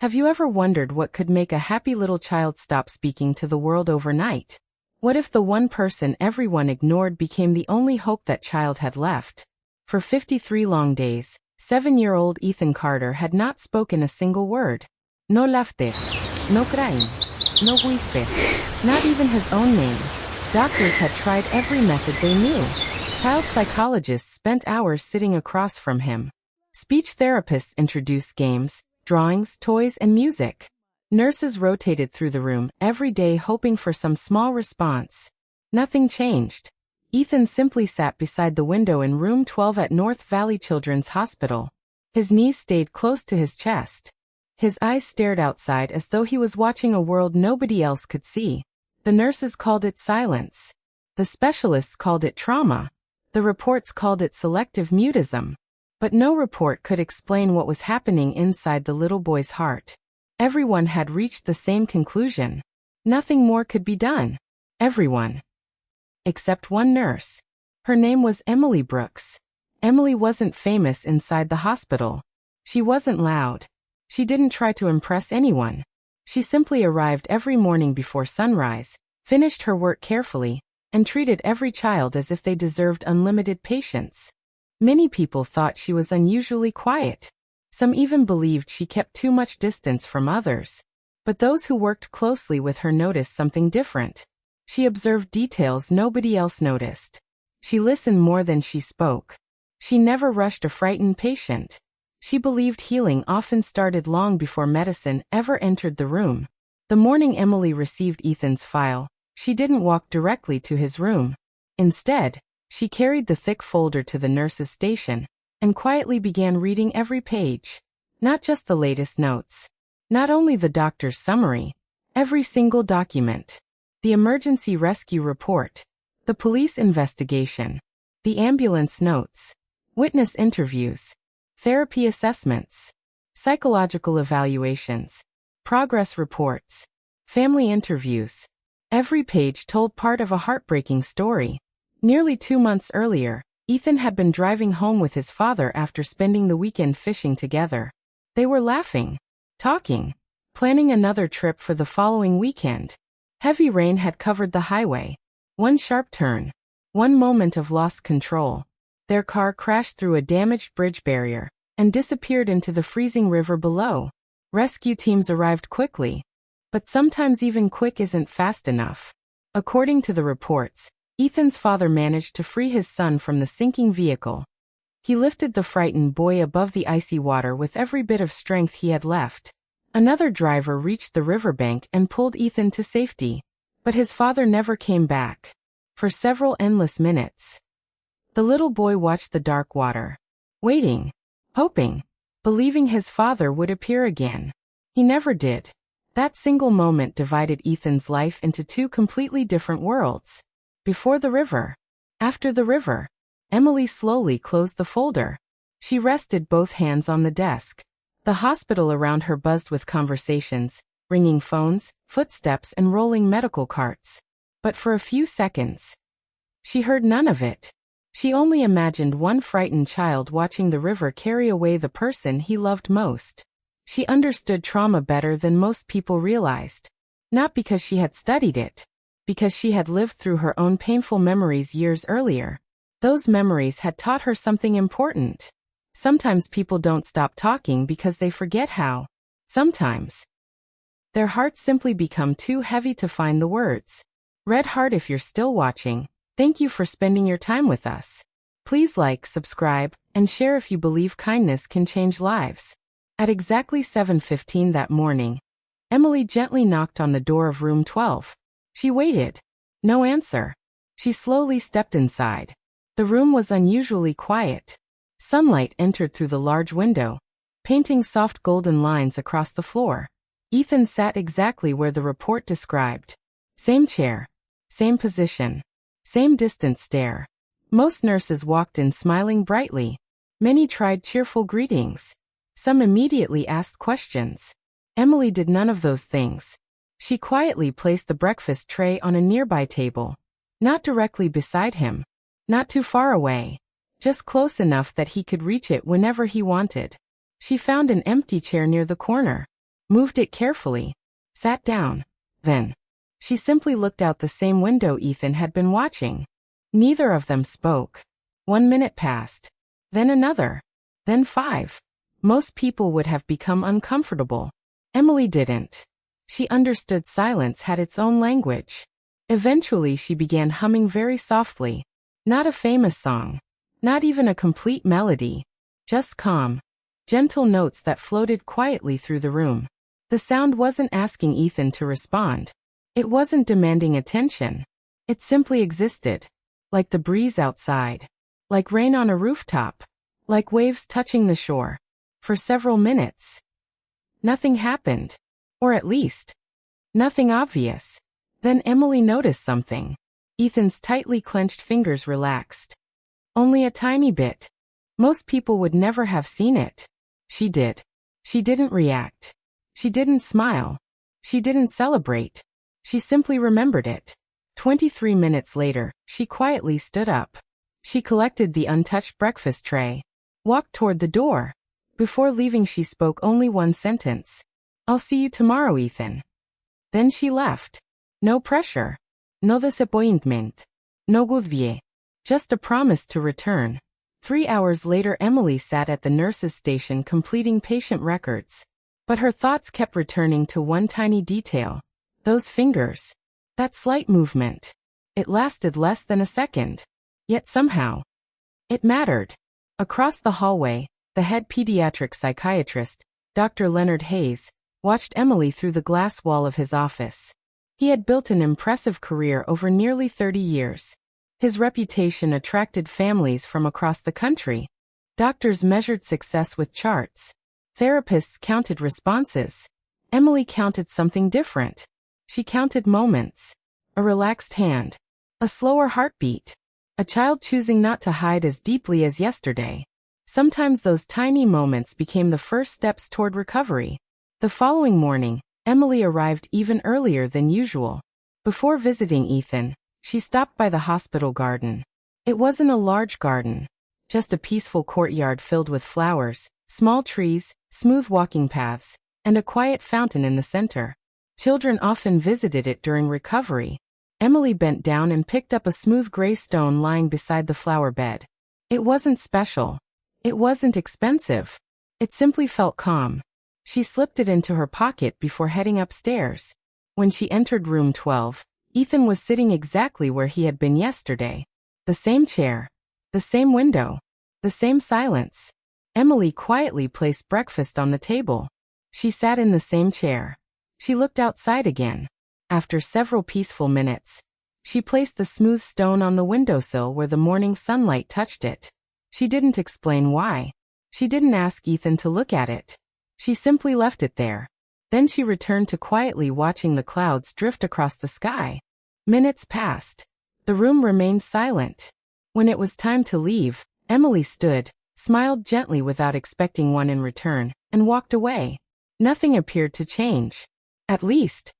Have you ever wondered what could make a happy little child stop speaking to the world overnight? What if the one person everyone ignored became the only hope that child had left? For 53 long days, 7-year-old Ethan Carter had not spoken a single word. No laughter, no crying, no whisper, not even his own name. Doctors had tried every method they knew. Child psychologists spent hours sitting across from him. Speech therapists introduced games, drawings, toys, and music. Nurses rotated through the room every day hoping for some small response. Nothing changed. Ethan simply sat beside the window in room 12 at North Valley Children's Hospital. His knees stayed close to his chest. His eyes stared outside as though he was watching a world nobody else could see. The nurses called it silence. The specialists called it trauma. The reports called it selective mutism. But no report could explain what was happening inside the little boy's heart. Everyone had reached the same conclusion. Nothing more could be done. Everyone. Except one nurse. Her name was Emily Brooks. Emily wasn't famous inside the hospital. She wasn't loud. She didn't try to impress anyone. She simply arrived every morning before sunrise, finished her work carefully, and treated every child as if they deserved unlimited patience. Many people thought she was unusually quiet. Some even believed she kept too much distance from others. But those who worked closely with her noticed something different. She observed details nobody else noticed. She listened more than she spoke. She never rushed a frightened patient. She believed healing often started long before medicine ever entered the room. The morning Emily received Ethan's file, she didn't walk directly to his room. Instead, she carried the thick folder to the nurse's station and quietly began reading every page. Not just the latest notes. Not only the doctor's summary. Every single document. The emergency rescue report. The police investigation. The ambulance notes. Witness interviews. Therapy assessments. Psychological evaluations. Progress reports. Family interviews. Every page told part of a heartbreaking story. Nearly 2 months earlier, Ethan had been driving home with his father after spending the weekend fishing together. They were laughing, talking, planning another trip for the following weekend. Heavy rain had covered the highway. One sharp turn. One moment of lost control. Their car crashed through a damaged bridge barrier and disappeared into the freezing river below. Rescue teams arrived quickly. But sometimes even quick isn't fast enough. According to the reports, Ethan's father managed to free his son from the sinking vehicle. He lifted the frightened boy above the icy water with every bit of strength he had left. Another driver reached the riverbank and pulled Ethan to safety. But his father never came back. For several endless minutes. The little boy watched the dark water. Waiting. Hoping. Believing his father would appear again. He never did. That single moment divided Ethan's life into two completely different worlds. Before the river. After the river. Emily slowly closed the folder. She rested both hands on the desk. The hospital around her buzzed with conversations, ringing phones, footsteps, and rolling medical carts. But for a few seconds, she heard none of it. She only imagined one frightened child watching the river carry away the person he loved most. She understood trauma better than most people realized. Not because she had studied it. Because she had lived through her own painful memories years earlier. Those memories had taught her something important. Sometimes people don't stop talking because they forget how. Sometimes their hearts simply become too heavy to find the words. Red Heart, if you're still watching, thank you for spending your time with us. Please like, subscribe, and share if you believe kindness can change lives. At exactly 7:15 that morning, Emily gently knocked on the door of room 12. She waited. No answer. She slowly stepped inside. The room was unusually quiet. Sunlight entered through the large window, painting soft golden lines across the floor. Ethan sat exactly where the report described. Same chair. Same position. Same distant stare. Most nurses walked in smiling brightly. Many tried cheerful greetings. Some immediately asked questions. Emily did none of those things. She quietly placed the breakfast tray on a nearby table. Not directly beside him. Not too far away. Just close enough that he could reach it whenever he wanted. She found an empty chair near the corner. moved it carefully, sat down. Then, she simply looked out the same window Ethan had been watching. Neither of them spoke. 1 minute passed. Then another. Then 5. Most people would have become uncomfortable. Emily didn't. She understood silence had its own language. Eventually she began humming very softly. Not a famous song. Not even a complete melody. Just calm, gentle notes that floated quietly through the room. The sound wasn't asking Ethan to respond. It wasn't demanding attention. It simply existed. Like the breeze outside. Like rain on a rooftop. Like waves touching the shore. For several minutes. Nothing happened. Or at least, nothing obvious. Then Emily noticed something. Ethan's tightly clenched fingers relaxed. Only a tiny bit. Most people would never have seen it. She did. She didn't react. She didn't smile. She didn't celebrate. She simply remembered it. 23 minutes later, she quietly stood up. She collected the untouched breakfast tray. Walked toward the door. Before leaving she spoke only one sentence. "I'll see you tomorrow, Ethan." Then she left. No pressure. No disappointment. No goodbye. Just a promise to return. 3 hours later Emily sat at the nurse's station completing patient records. But her thoughts kept returning to one tiny detail. Those fingers. That slight movement. It lasted less than a second. Yet somehow, it mattered. Across the hallway, the head pediatric psychiatrist, Dr. Leonard Hayes, watched Emily through the glass wall of his office. He had built an impressive career over nearly 30 years. His reputation attracted families from across the country. Doctors measured success with charts. Therapists counted responses. Emily counted something different. She counted moments. A relaxed hand. A slower heartbeat. A child choosing not to hide as deeply as yesterday. Sometimes those tiny moments became the first steps toward recovery. The following morning, Emily arrived even earlier than usual. Before visiting Ethan, she stopped by the hospital garden. It wasn't a large garden, just a peaceful courtyard filled with flowers, small trees, smooth walking paths, and a quiet fountain in the center. Children often visited it during recovery. Emily bent down and picked up a smooth gray stone lying beside the flower bed. It wasn't special. It wasn't expensive. It simply felt calm. She slipped it into her pocket before heading upstairs. When she entered room 12, Ethan was sitting exactly where he had been yesterday. The same chair. The same window. The same silence. Emily quietly placed breakfast on the table. She sat in the same chair. She looked outside again. After several peaceful minutes, she placed the smooth stone on the windowsill where the morning sunlight touched it. She didn't explain why. She didn't ask Ethan to look at it. She simply left it there. Then she returned to quietly watching the clouds drift across the sky. Minutes passed. The room remained silent. When it was time to leave, Emily stood, smiled gently without expecting one in return, and walked away. Nothing appeared to change. At least,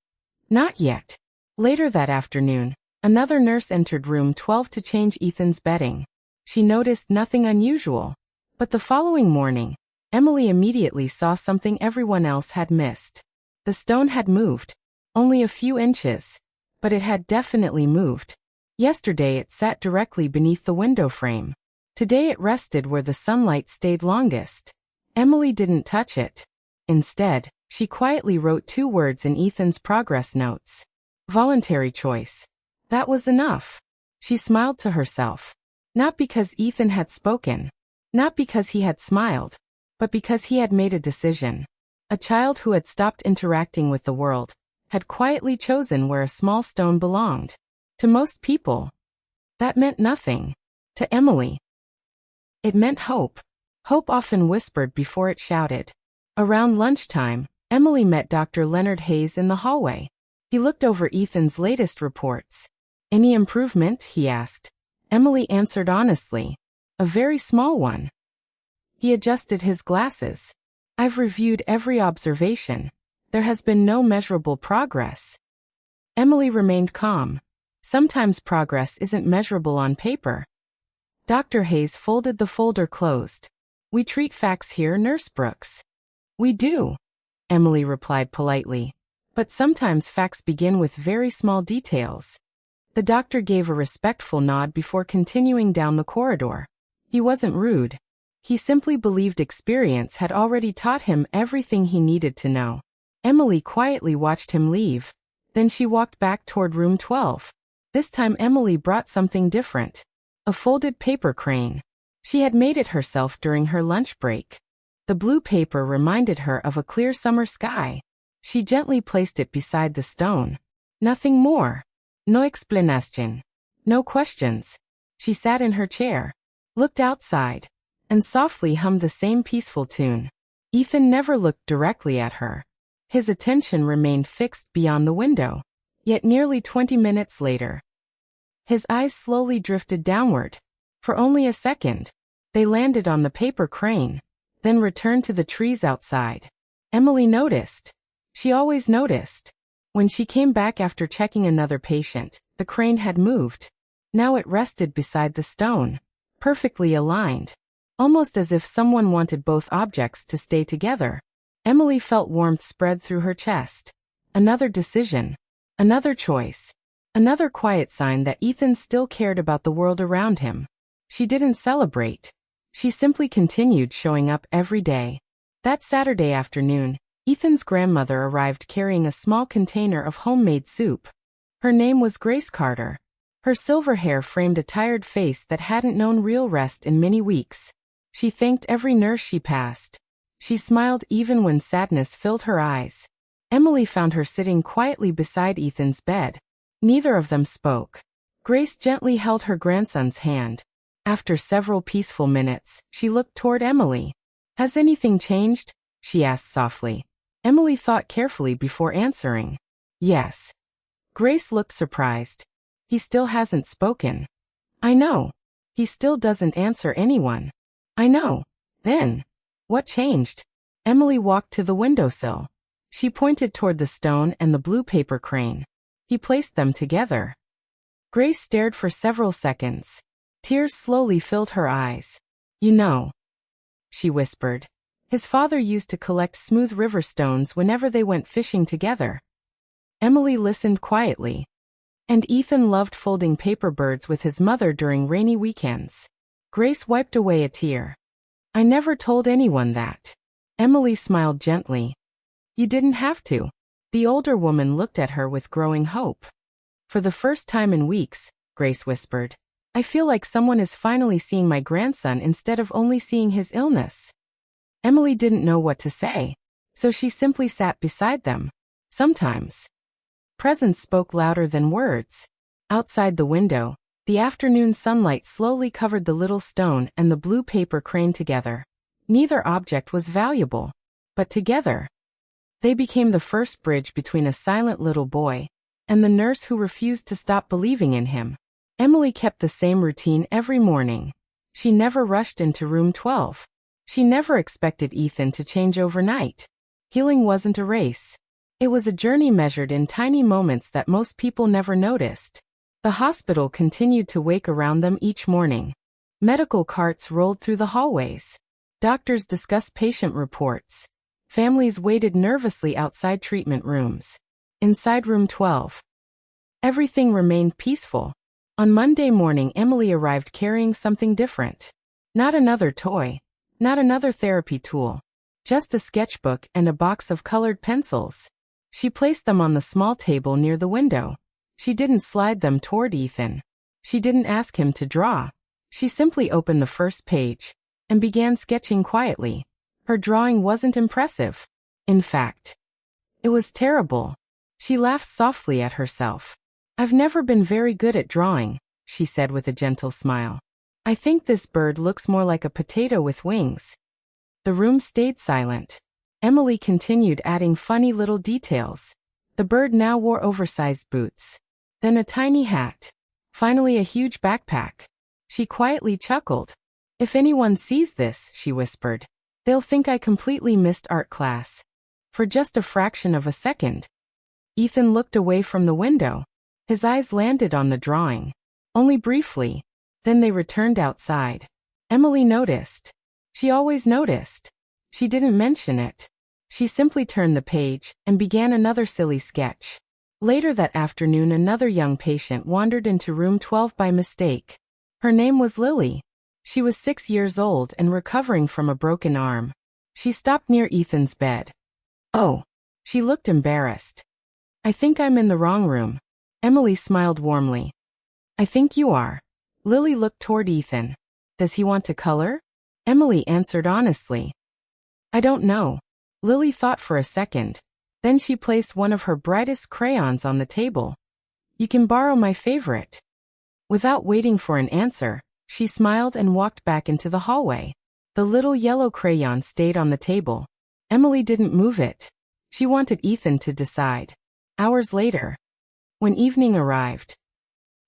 not yet. Later that afternoon, another nurse entered room 12 to change Ethan's bedding. She noticed nothing unusual. But the following morning, Emily immediately saw something everyone else had missed. The stone had moved. Only a few inches. But it had definitely moved. Yesterday it sat directly beneath the window frame. Today it rested where the sunlight stayed longest. Emily didn't touch it. Instead, she quietly wrote 2 words in Ethan's progress notes. Voluntary choice. That was enough. She smiled to herself. Not because Ethan had spoken. Not because he had smiled. But because he had made a decision. A child who had stopped interacting with the world, had quietly chosen where a small stone belonged. To most people, that meant nothing. To Emily, it meant hope. Hope often whispered before it shouted. Around lunchtime, Emily met Dr. Leonard Hayes in the hallway. He looked over Ethan's latest reports. "Any improvement?" he asked. Emily answered honestly. "A very small one." He adjusted his glasses. "I've reviewed every observation. There has been no measurable progress." Emily remained calm. Sometimes progress isn't measurable on paper. Dr. Hayes folded the folder closed. "We treat facts here, Nurse Brooks." "We do." Emily replied politely. But sometimes facts begin with very small details. The doctor gave a respectful nod before continuing down the corridor. He wasn't rude. He simply believed experience had already taught him everything he needed to know. Emily quietly watched him leave. Then she walked back toward room 12. This time Emily brought something different. A folded paper crane. She had made it herself during her lunch break. The blue paper reminded her of a clear summer sky. She gently placed it beside the stone. Nothing more. No explanation. No questions. She sat in her chair, looked outside, and softly hummed the same peaceful tune. Ethan never looked directly at her. His attention remained fixed beyond the window. Yet nearly 20 minutes later, his eyes slowly drifted downward. For only a second, they landed on the paper crane, then returned to the trees outside. Emily noticed. She always noticed. When she came back after checking another patient, the crane had moved. Now it rested beside the stone, perfectly aligned, almost as if someone wanted both objects to stay together. Emily felt warmth spread through her chest. Another decision. Another choice. Another quiet sign that Ethan still cared about the world around him. She didn't celebrate. She simply continued showing up every day. That Saturday afternoon, Ethan's grandmother arrived carrying a small container of homemade soup. Her name was Grace Carter. Her silver hair framed a tired face that hadn't known real rest in many weeks. She thanked every nurse she passed. She smiled even when sadness filled her eyes. Emily found her sitting quietly beside Ethan's bed. Neither of them spoke. Grace gently held her grandson's hand. After several peaceful minutes, she looked toward Emily. "Has anything changed?" she asked softly. Emily thought carefully before answering. "Yes." Grace looked surprised. "He still hasn't spoken." "I know. He still doesn't answer anyone." "I know." "Then, what changed?" Emily walked to the windowsill. She pointed toward the stone and the blue paper crane. "He placed them together." Grace stared for several seconds. Tears slowly filled her eyes. "You know," she whispered. "His father used to collect smooth river stones whenever they went fishing together." Emily listened quietly. "And Ethan loved folding paper birds with his mother during rainy weekends." Grace wiped away a tear. "I never told anyone that." Emily smiled gently. "You didn't have to." The older woman looked at her with growing hope. "For the first time in weeks," Grace whispered, "I feel like someone is finally seeing my grandson instead of only seeing his illness." Emily didn't know what to say, so she simply sat beside them. Sometimes presence spoke louder than words. Outside the window, the afternoon sunlight slowly covered the little stone and the blue paper crane together. Neither object was valuable, but together, they became the first bridge between a silent little boy and the nurse who refused to stop believing in him. Emily kept the same routine every morning. She never rushed into room 12. She never expected Ethan to change overnight. Healing wasn't a race. It was a journey measured in tiny moments that most people never noticed. The hospital continued to wake around them each morning. Medical carts rolled through the hallways. Doctors discussed patient reports. Families waited nervously outside treatment rooms. Inside room 12, everything remained peaceful. On Monday morning, Emily arrived carrying something different. Not another toy. Not another therapy tool. Just a sketchbook and a box of colored pencils. She placed them on the small table near the window. She didn't slide them toward Ethan. She didn't ask him to draw. She simply opened the first page and began sketching quietly. Her drawing wasn't impressive. In fact, it was terrible. She laughed softly at herself. "I've never been very good at drawing," she said with a gentle smile. "I think this bird looks more like a potato with wings." The room stayed silent. Emily continued adding funny little details. The bird now wore oversized boots. Then a tiny hat. Finally a huge backpack. She quietly chuckled. "If anyone sees this," she whispered, "they'll think I completely missed art class." For just a fraction of a second, Ethan looked away from the window. His eyes landed on the drawing. Only briefly. Then they returned outside. Emily noticed. She always noticed. She didn't mention it. She simply turned the page and began another silly sketch. Later that afternoon, another young patient wandered into room 12 by mistake. Her name was Lily. She was 6 years old and recovering from a broken arm. She stopped near Ethan's bed. "Oh." She looked embarrassed. "I think I'm in the wrong room." Emily smiled warmly. "I think you are." Lily looked toward Ethan. "Does he want to color?" Emily answered honestly. "I don't know." Lily thought for a second. Then she placed one of her brightest crayons on the table. "You can borrow my favorite." Without waiting for an answer, she smiled and walked back into the hallway. The little yellow crayon stayed on the table. Emily didn't move it. She wanted Ethan to decide. Hours later, when evening arrived,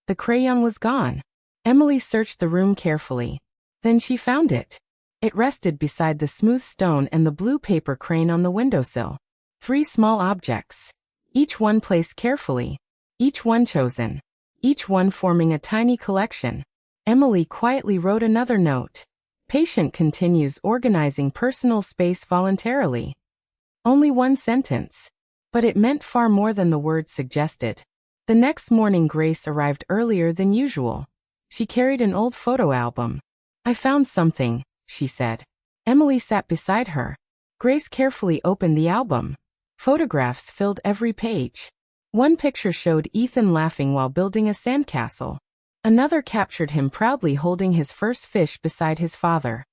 the crayon was gone. Emily searched the room carefully. Then she found it. It rested beside the smooth stone and the blue paper crane on the windowsill. 3 small objects. Each one placed carefully. Each one chosen. Each one forming a tiny collection. Emily quietly wrote another note. Patient continues organizing personal space voluntarily. Only one sentence. But it meant far more than the words suggested. The next morning, Grace arrived earlier than usual. She carried an old photo album. "I found something," she said. Emily sat beside her. Grace carefully opened the album. Photographs filled every page. One picture showed Ethan laughing while building a sandcastle. Another captured him proudly holding his first fish beside his father.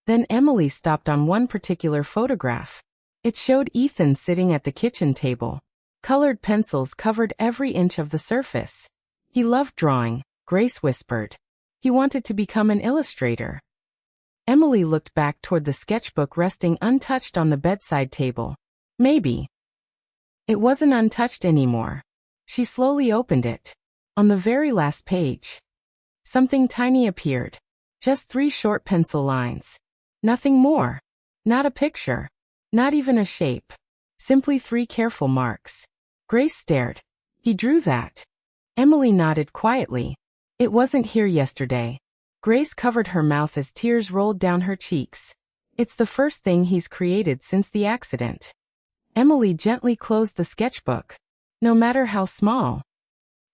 Then Emily stopped on one particular photograph. It showed Ethan sitting at the kitchen table. Colored pencils covered every inch of the surface. "He loved drawing," Grace whispered. "He wanted to become an illustrator." Emily looked back toward the sketchbook resting untouched on the bedside table. Maybe it wasn't untouched anymore. She slowly opened it. On the very last page, something tiny appeared. Just 3 short pencil lines. Nothing more. Not a picture. Not even a shape. Simply 3 careful marks. Grace stared. "He drew that." Emily nodded quietly. "It wasn't here yesterday." Grace covered her mouth as tears rolled down her cheeks. "It's the first thing he's created since the accident." Emily gently closed the sketchbook. "No matter how small,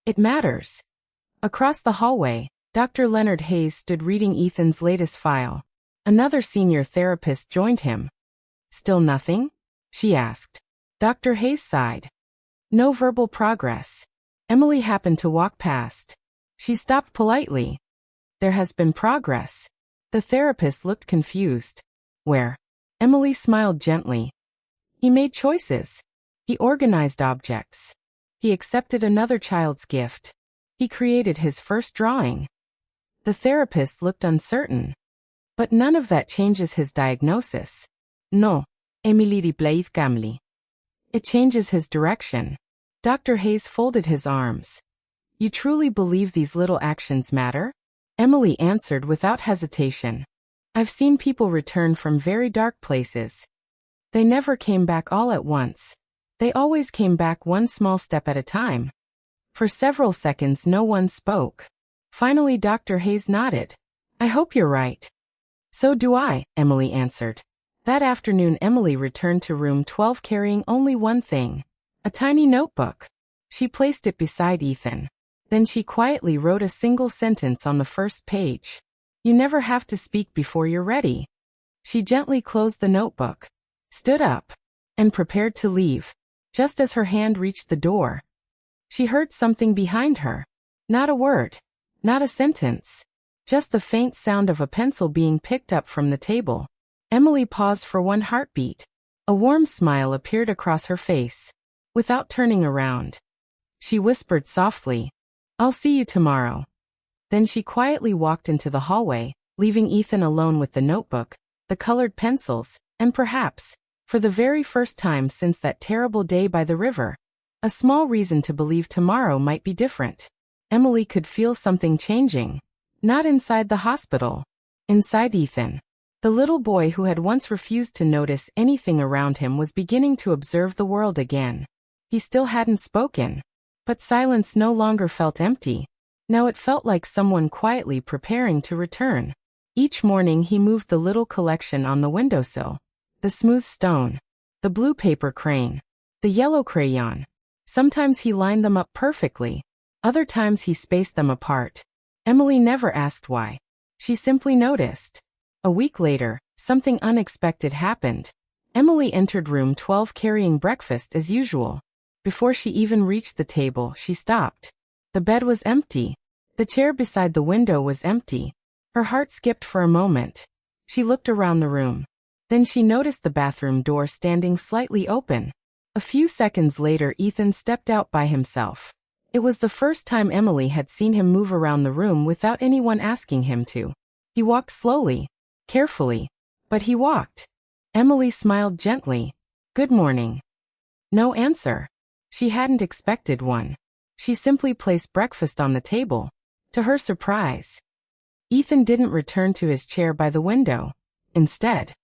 it matters." Across the hallway, Dr. Leonard Hayes stood reading Ethan's latest file. Another senior therapist joined him. "Still nothing?" she asked. Dr. Hayes sighed. "No verbal progress." Emily happened to walk past. She stopped politely. "There has been progress." The therapist looked confused. "Where?" Emily smiled gently. "He made choices. He organized objects. He accepted another child's gift. He created his first drawing." The therapist looked uncertain. "But none of that changes his diagnosis." "No." Emily replied calmly. "It changes his direction." Dr. Hayes folded his arms. "You truly believe these little actions matter?" Emily answered without hesitation. "I've seen people return from very dark places. They never came back all at once. They always came back one small step at a time." For several seconds no one spoke. Finally Dr. Hayes nodded. "I hope you're right." "So do I," Emily answered. That afternoon Emily returned to room 12 carrying only one thing. A tiny notebook. She placed it beside Ethan. Then she quietly wrote a single sentence on the first page. "You never have to speak before you're ready." She gently closed the notebook, stood up, and prepared to leave. Just as her hand reached the door, she heard something behind her. Not a word, not a sentence, just the faint sound of a pencil being picked up from the table. Emily paused for one heartbeat. A warm smile appeared across her face. Without turning around, she whispered softly, "I'll see you tomorrow." Then she quietly walked into the hallway, leaving Ethan alone with the notebook, the colored pencils, and perhaps, for the very first time since that terrible day by the river, a small reason to believe tomorrow might be different. Emily could feel something changing. Not inside the hospital. Inside Ethan. The little boy who had once refused to notice anything around him was beginning to observe the world again. He still hadn't spoken. But silence no longer felt empty. Now it felt like someone quietly preparing to return. Each morning he moved the little collection on the windowsill. The smooth stone, the blue paper crane, the yellow crayon. Sometimes he lined them up perfectly. Other times he spaced them apart. Emily never asked why. She simply noticed. A week later, something unexpected happened. Emily entered room 12 carrying breakfast as usual. Before she even reached the table, she stopped. The bed was empty. The chair beside the window was empty. Her heart skipped for a moment. She looked around the room. Then she noticed the bathroom door standing slightly open. A few seconds later, Ethan stepped out by himself. It was the first time Emily had seen him move around the room without anyone asking him to. He walked slowly, carefully, but he walked. Emily smiled gently. "Good morning." No answer. She hadn't expected one. She simply placed breakfast on the table. To her surprise, Ethan didn't return to his chair by the window. Instead,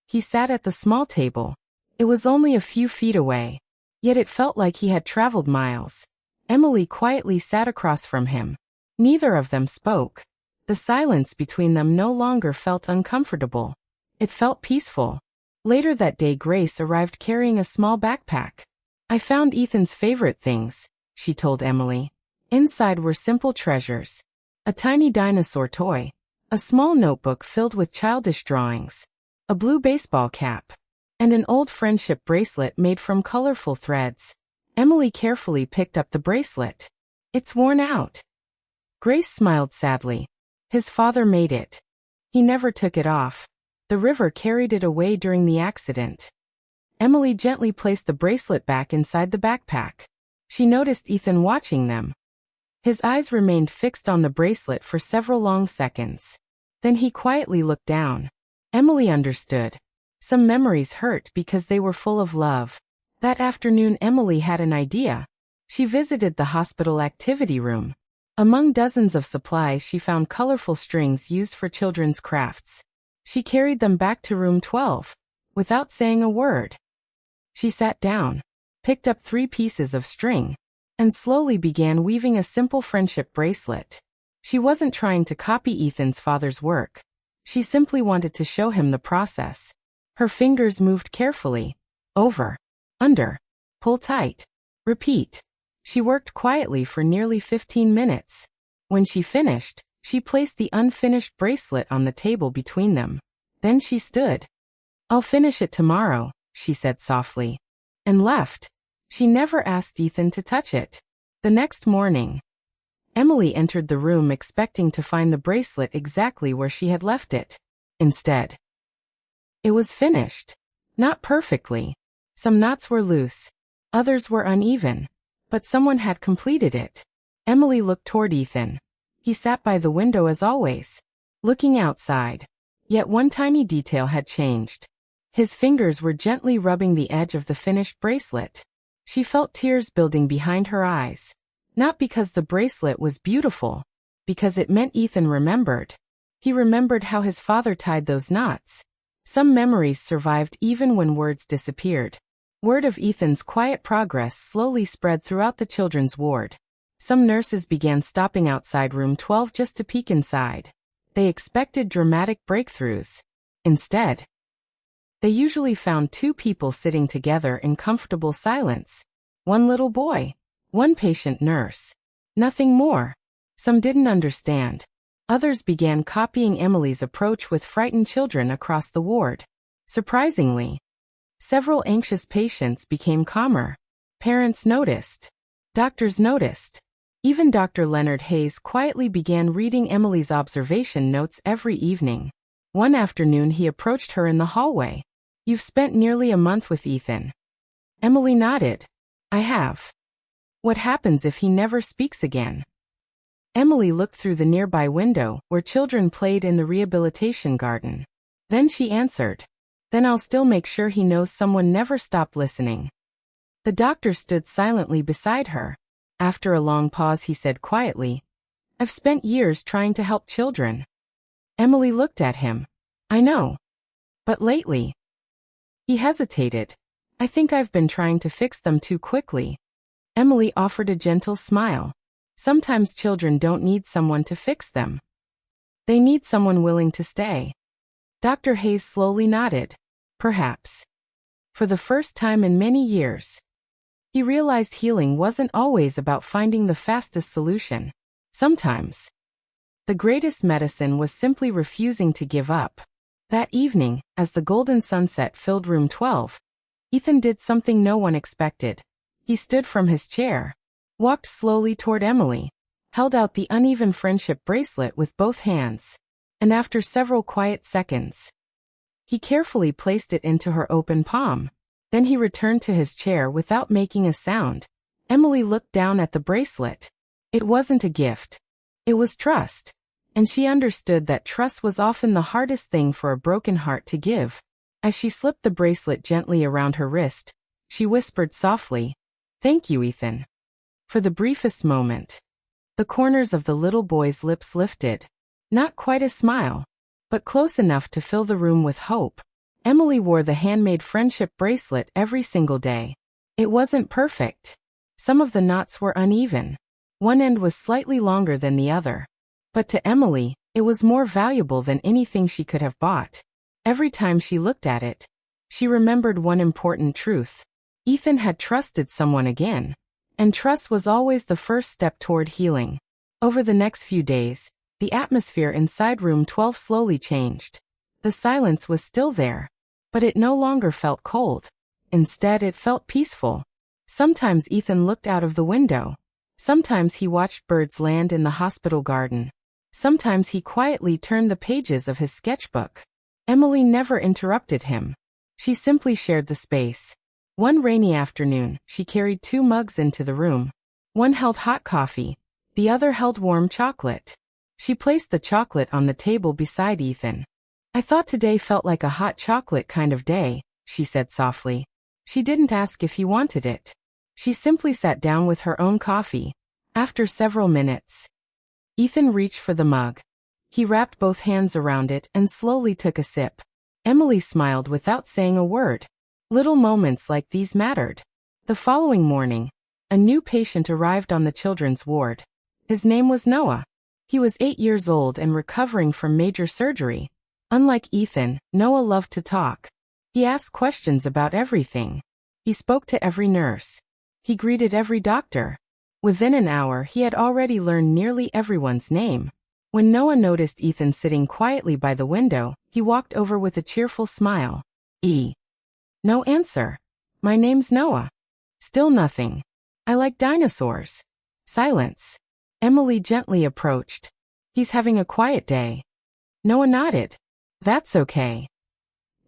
he sat at the small table. It was only a few feet away, yet it felt like he had traveled miles. Emily quietly sat across from him. Neither of them spoke. The silence between them no longer felt uncomfortable. It felt peaceful. Later that day, Grace arrived carrying a small backpack. "I found Ethan's favorite things," she told Emily. Inside were simple treasures. A tiny dinosaur toy. A small notebook filled with childish drawings. A blue baseball cap. And an old friendship bracelet made from colorful threads. Emily carefully picked up the bracelet. "It's worn out." Grace smiled sadly. "His father made it. He never took it off. The river carried it away during the accident." Emily gently placed the bracelet back inside the backpack. She noticed Ethan watching them. His eyes remained fixed on the bracelet for several long seconds. Then he quietly looked down. Emily understood. Some memories hurt because they were full of love. That afternoon, Emily had an idea. She visited the hospital activity room. Among dozens of supplies, she found colorful strings used for children's crafts. She carried them back to room 12, without saying a word. She sat down, picked up 3 pieces of string, and slowly began weaving a simple friendship bracelet. She wasn't trying to copy Ethan's father's work. She simply wanted to show him the process. Her fingers moved carefully. Over, under, pull tight, repeat. She worked quietly for nearly 15 minutes. When she finished, she placed the unfinished bracelet on the table between them. Then she stood. "I'll finish it tomorrow," she said softly, and left. She never asked Ethan to touch it. The next morning, Emily entered the room expecting to find the bracelet exactly where she had left it. Instead, it was finished. Not perfectly. Some knots were loose. Others were uneven. But someone had completed it. Emily looked toward Ethan. He sat by the window as always, looking outside. Yet one tiny detail had changed. His fingers were gently rubbing the edge of the finished bracelet. She felt tears building behind her eyes. Not because the bracelet was beautiful, because it meant Ethan remembered. He remembered how his father tied those knots. Some memories survived even when words disappeared. Word of Ethan's quiet progress slowly spread throughout the children's ward. Some nurses began stopping outside room 12 just to peek inside. They expected dramatic breakthroughs. Instead, they usually found 2 people sitting together in comfortable silence. One little boy, one patient nurse. Nothing more. Some didn't understand. Others began copying Emily's approach with frightened children across the ward. Surprisingly, several anxious patients became calmer. Parents noticed. Doctors noticed. Even Dr. Leonard Hayes quietly began reading Emily's observation notes every evening. One afternoon he approached her in the hallway. "You've spent nearly a month with Ethan." Emily nodded. "I have." "What happens if he never speaks again?" Emily looked through the nearby window, where children played in the rehabilitation garden. Then she answered, "Then I'll still make sure he knows someone never stopped listening." The doctor stood silently beside her. After a long pause he said quietly, "I've spent years trying to help children." Emily looked at him. "I know. But lately..." He hesitated. "I think I've been trying to fix them too quickly." Emily offered a gentle smile. Sometimes children don't need someone to fix them. They need someone willing to stay. Dr. Hayes slowly nodded. "Perhaps. For the first time in many years, he realized healing wasn't always about finding the fastest solution. Sometimes, the greatest medicine was simply refusing to give up. That evening, as the golden sunset filled room 12, Ethan did something no one expected. He stood from his chair, walked slowly toward Emily, held out the uneven friendship bracelet with both hands, and after several quiet seconds, he carefully placed it into her open palm. Then he returned to his chair without making a sound. Emily looked down at the bracelet. It wasn't a gift. It was trust. And she understood that trust was often the hardest thing for a broken heart to give. As she slipped the bracelet gently around her wrist, she whispered softly, "Thank you, Ethan." For the briefest moment, the corners of the little boy's lips lifted. Not quite a smile, but close enough to fill the room with hope. Emily wore the handmade friendship bracelet every single day. It wasn't perfect. Some of the knots were uneven. One end was slightly longer than the other. But to Emily, it was more valuable than anything she could have bought. Every time she looked at it, she remembered one important truth. Ethan had trusted someone again. And trust was always the first step toward healing. Over the next few days, the atmosphere inside room 12 slowly changed. The silence was still there, but it no longer felt cold. Instead, it felt peaceful. Sometimes Ethan looked out of the window. Sometimes he watched birds land in the hospital garden. Sometimes he quietly turned the pages of his sketchbook. Emily never interrupted him. She simply shared the space. One rainy afternoon, she carried 2 mugs into the room. One held hot coffee, the other held warm chocolate. She placed the chocolate on the table beside Ethan. "I thought today felt like a hot chocolate kind of day," she said softly. She didn't ask if he wanted it. She simply sat down with her own coffee. After several minutes, Ethan reached for the mug. He wrapped both hands around it and slowly took a sip. Emily smiled without saying a word. Little moments like these mattered. The following morning, a new patient arrived on the children's ward. His name was Noah. He was 8 years old and recovering from major surgery. Unlike Ethan, Noah loved to talk. He asked questions about everything. He spoke to every nurse. He greeted every doctor. Within an hour, he had already learned nearly everyone's name. When Noah noticed Ethan sitting quietly by the window, he walked over with a cheerful smile. No answer. "My name's Noah." Still nothing. "I like dinosaurs." Silence. Emily gently approached. "He's having a quiet day." Noah nodded. "That's okay."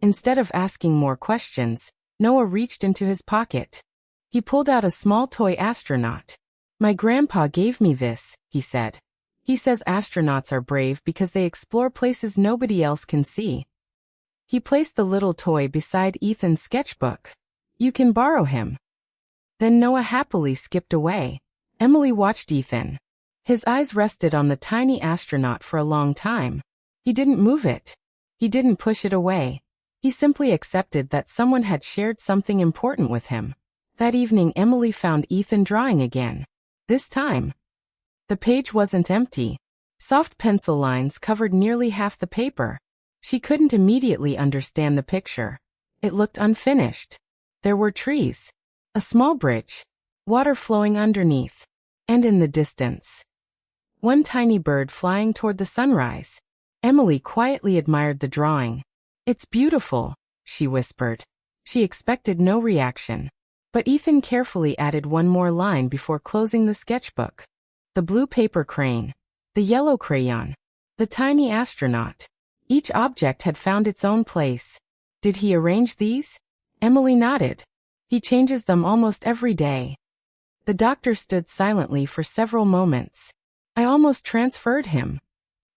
Instead of asking more questions, Noah reached into his pocket. He pulled out a small toy astronaut. "My grandpa gave me this," he said. "He says astronauts are brave because they explore places nobody else can see." He placed the little toy beside Ethan's sketchbook. "You can borrow him." Then Noah happily skipped away. Emily watched Ethan. His eyes rested on the tiny astronaut for a long time. He didn't move it. He didn't push it away. He simply accepted that someone had shared something important with him. That evening, Emily found Ethan drawing again. This time, the page wasn't empty. Soft pencil lines covered nearly half the paper. She couldn't immediately understand the picture. It looked unfinished. There were trees, a small bridge, water flowing underneath, and in the distance, one tiny bird flying toward the sunrise. Emily quietly admired the drawing. "It's beautiful," she whispered. She expected no reaction. But Ethan carefully added one more line before closing the sketchbook. The blue paper crane, the yellow crayon, the tiny astronaut. Each object had found its own place. "Did he arrange these?" Emily nodded. "He changes them almost every day." The doctor stood silently for several moments. "I almost transferred him."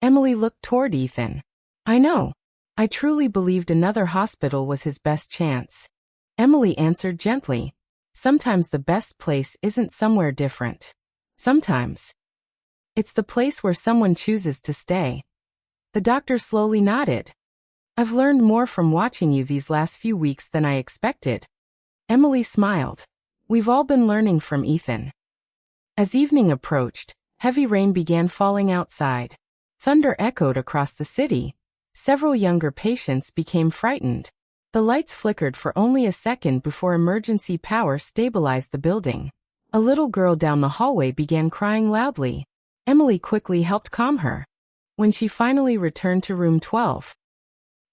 Emily looked toward Ethan. "I know. I truly believed another hospital was his best chance." Emily answered gently. "Sometimes the best place isn't somewhere different. Sometimes it's the place where someone chooses to stay." The doctor slowly nodded. "I've learned more from watching you these last few weeks than I expected." Emily smiled. "We've all been learning from Ethan." As evening approached, heavy rain began falling outside. Thunder echoed across the city. Several younger patients became frightened. The lights flickered for only a second before emergency power stabilized the building. A little girl down the hallway began crying loudly. Emily quickly helped calm her. When she finally returned to room 12,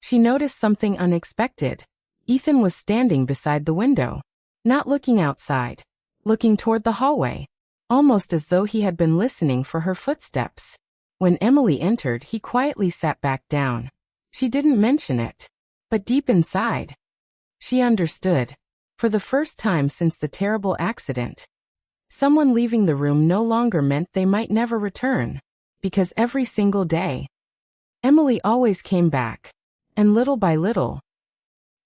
she noticed something unexpected. Ethan was standing beside the window, not looking outside, looking toward the hallway, almost as though he had been listening for her footsteps. When Emily entered, he quietly sat back down. She didn't mention it, but deep inside, she understood. For the first time since the terrible accident, someone leaving the room no longer meant they might never return, because every single day, Emily always came back, and little by little,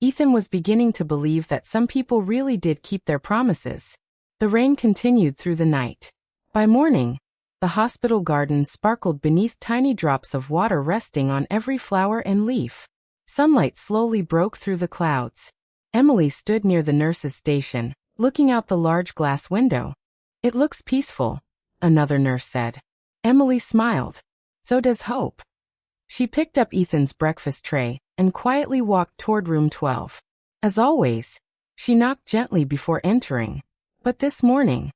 Ethan was beginning to believe that some people really did keep their promises. The rain continued through the night. By morning, the hospital garden sparkled beneath tiny drops of water resting on every flower and leaf. Sunlight slowly broke through the clouds. Emily stood near the nurse's station, looking out the large glass window. "It looks peaceful," another nurse said. Emily smiled. "So does hope." She picked up Ethan's breakfast tray and quietly walked toward room 12. As always, she knocked gently before entering. But this morning,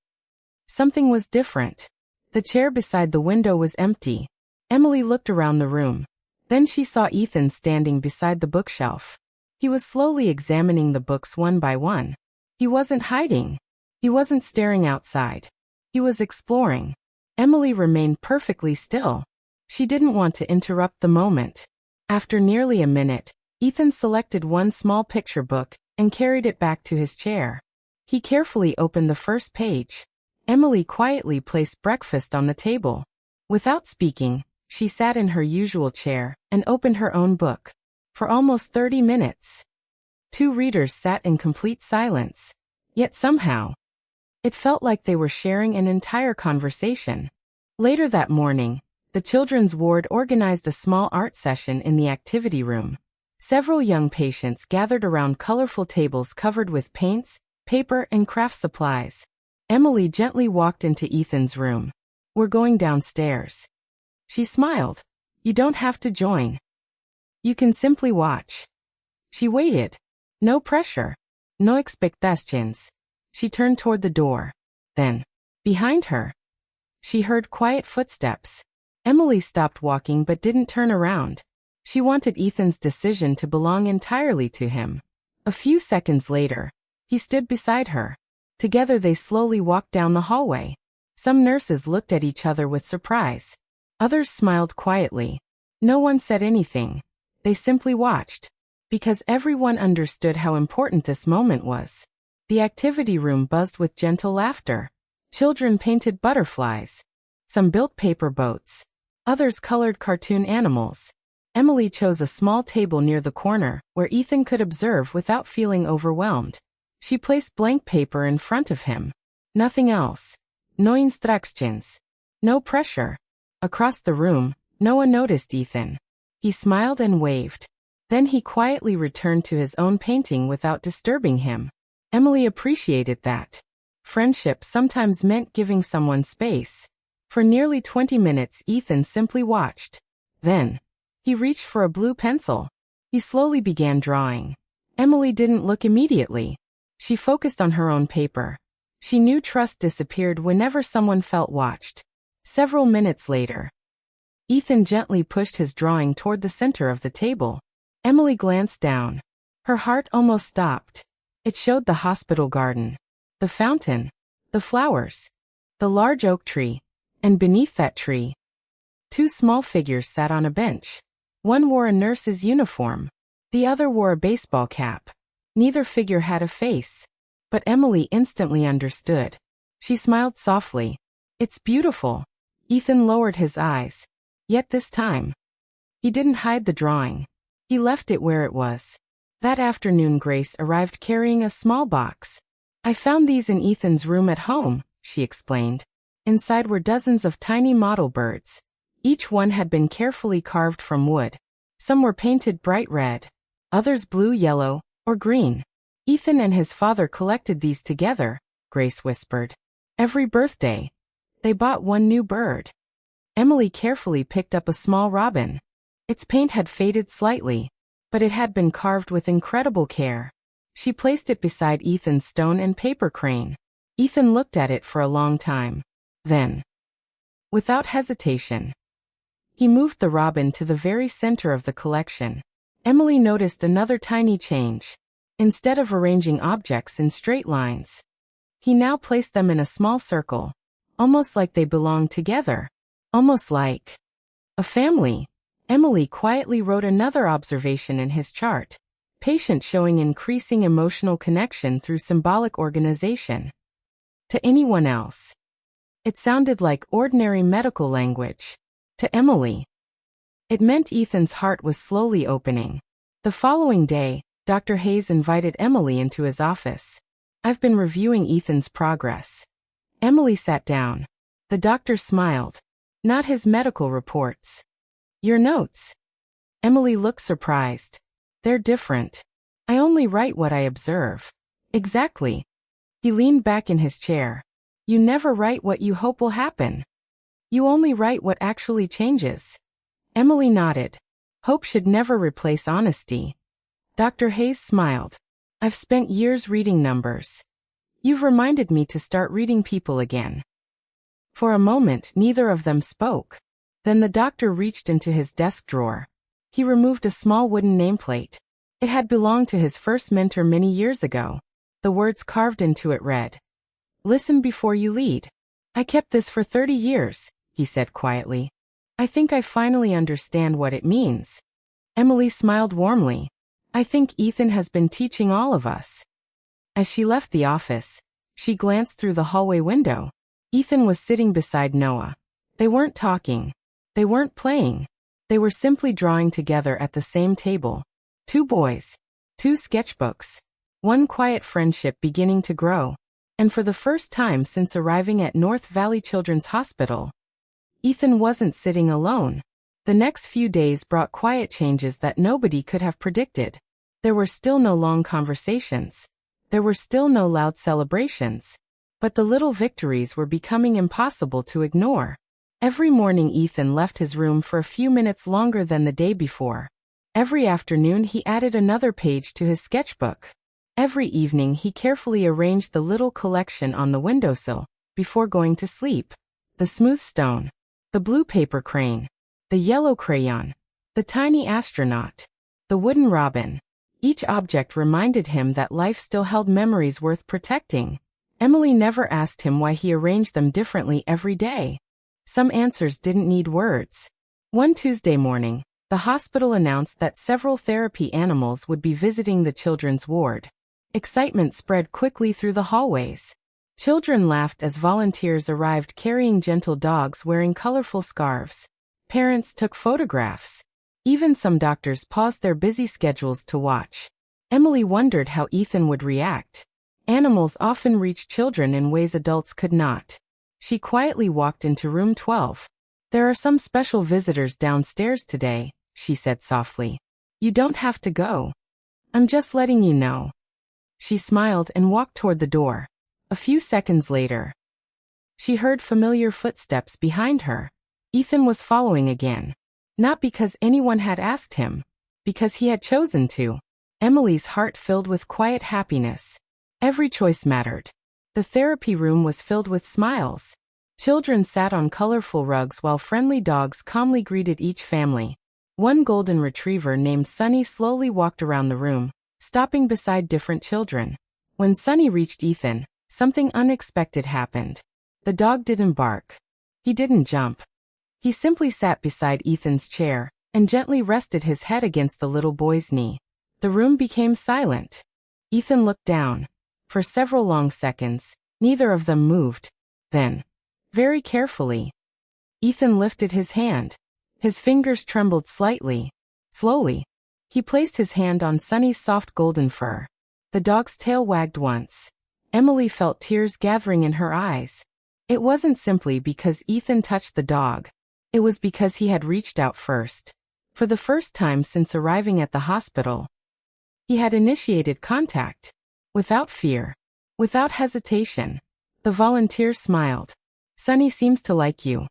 something was different. The chair beside the window was empty. Emily looked around the room. Then she saw Ethan standing beside the bookshelf. He was slowly examining the books one by one. He wasn't hiding. He wasn't staring outside. He was exploring. Emily remained perfectly still. She didn't want to interrupt the moment. After nearly a minute, Ethan selected one small picture book and carried it back to his chair. He carefully opened the first page. Emily quietly placed breakfast on the table. Without speaking, she sat in her usual chair and opened her own book. For almost 30 minutes, two readers sat in complete silence. Yet somehow, it felt like they were sharing an entire conversation. Later that morning, the children's ward organized a small art session in the activity room. Several young patients gathered around colorful tables covered with paints, paper, and craft supplies. Emily gently walked into Ethan's room. "We're going downstairs." She smiled. "You don't have to join. You can simply watch." She waited. No pressure. No expectations. She turned toward the door. Then, behind her, she heard quiet footsteps. Emily stopped walking but didn't turn around. She wanted Ethan's decision to belong entirely to him. A few seconds later, he stood beside her. Together they slowly walked down the hallway. Some nurses looked at each other with surprise. Others smiled quietly. No one said anything. They simply watched. Because everyone understood how important this moment was. The activity room buzzed with gentle laughter. Children painted butterflies. Some built paper boats. Others colored cartoon animals. Emily chose a small table near the corner, where Ethan could observe without feeling overwhelmed. She placed blank paper in front of him. Nothing else. No instructions. No pressure. Across the room, no one noticed Ethan. He smiled and waved. Then he quietly returned to his own painting without disturbing him. Emily appreciated that. Friendship sometimes meant giving someone space. For nearly 20 minutes Ethan simply watched. Then, he reached for a blue pencil. He slowly began drawing. Emily didn't look immediately. She focused on her own paper. She knew trust disappeared whenever someone felt watched. Several minutes later, Ethan gently pushed his drawing toward the center of the table. Emily glanced down. Her heart almost stopped. It showed the hospital garden, the fountain, the flowers, the large oak tree, and beneath that tree, two small figures sat on a bench. One wore a nurse's uniform. The other wore a baseball cap. Neither figure had a face. But Emily instantly understood. She smiled softly. "It's beautiful." Ethan lowered his eyes. Yet this time, he didn't hide the drawing. He left it where it was. That afternoon Grace arrived carrying a small box. "I found these in Ethan's room at home," she explained. Inside were dozens of tiny model birds. Each one had been carefully carved from wood. Some were painted bright red, others blue, yellow, or green. "Ethan and his father collected these together," Grace whispered. "Every birthday, they bought one new bird." Emily carefully picked up a small robin. Its paint had faded slightly. but it had been carved with incredible care. She placed it beside Ethan's stone and paper crane. Ethan looked at it for a long time. Then, without hesitation, he moved the robin to the very center of the collection. Emily noticed another tiny change. Instead of arranging objects in straight lines, he now placed them in a small circle, almost like they belonged together. Almost like a family. Emily quietly wrote another observation in his chart. Patient showing increasing emotional connection through symbolic organization. To anyone else, it sounded like ordinary medical language. To Emily, it meant Ethan's heart was slowly opening. The following day, Dr. Hayes invited Emily into his office. "I've been reviewing Ethan's progress." Emily sat down. The doctor smiled. "Not his medical reports. Your notes." Emily looked surprised. "They're different. I only write what I observe." "Exactly." He leaned back in his chair. "You never write what you hope will happen. You only write what actually changes." Emily nodded. "Hope should never replace honesty." Dr. Hayes smiled. "I've spent years reading numbers. You've reminded me to start reading people again." For a moment, neither of them spoke. Then the doctor reached into his desk drawer. He removed a small wooden nameplate. It had belonged to his first mentor many years ago. The words carved into it read, "Listen before you lead." "I kept this for 30 years, he said quietly. "I think I finally understand what it means." Emily smiled warmly. "I think Ethan has been teaching all of us." As she left the office, she glanced through the hallway window. Ethan was sitting beside Noah. They weren't talking. They weren't playing. They were simply drawing together at the same table. Two boys. Two sketchbooks. One quiet friendship beginning to grow. And for the first time since arriving at North Valley Children's Hospital, Ethan wasn't sitting alone. The next few days brought quiet changes that nobody could have predicted. There were still no long conversations. There were still no loud celebrations. But the little victories were becoming impossible to ignore. Every morning Ethan left his room for a few minutes longer than the day before. Every afternoon he added another page to his sketchbook. Every evening he carefully arranged the little collection on the windowsill before going to sleep. The smooth stone. The blue paper crane. The yellow crayon. The tiny astronaut. The wooden robin. Each object reminded him that life still held memories worth protecting. Emily never asked him why he arranged them differently every day. Some answers didn't need words. One Tuesday morning, the hospital announced that several therapy animals would be visiting the children's ward. Excitement spread quickly through the hallways. Children laughed as volunteers arrived carrying gentle dogs wearing colorful scarves. Parents took photographs. Even some doctors paused their busy schedules to watch. Emily wondered how Ethan would react. Animals often reach children in ways adults could not. She quietly walked into room 12. "There are some special visitors downstairs today," she said softly. "You don't have to go. I'm just letting you know." She smiled and walked toward the door. A few seconds later, she heard familiar footsteps behind her. Ethan was following again. Not because anyone had asked him, because he had chosen to. Emily's heart filled with quiet happiness. Every choice mattered. The therapy room was filled with smiles. Children sat on colorful rugs while friendly dogs calmly greeted each family. One golden retriever named Sunny slowly walked around the room, stopping beside different children. When Sunny reached Ethan, something unexpected happened. The dog didn't bark. He didn't jump. He simply sat beside Ethan's chair and gently rested his head against the little boy's knee. The room became silent. Ethan looked down. For several long seconds, neither of them moved. Then, very carefully, Ethan lifted his hand. His fingers trembled slightly. Slowly, he placed his hand on Sunny's soft golden fur. The dog's tail wagged once. Emily felt tears gathering in her eyes. It wasn't simply because Ethan touched the dog. It was because he had reached out first. For the first time since arriving at the hospital, he had initiated contact. Without fear. Without hesitation. The volunteer smiled. "Sunny seems to like you."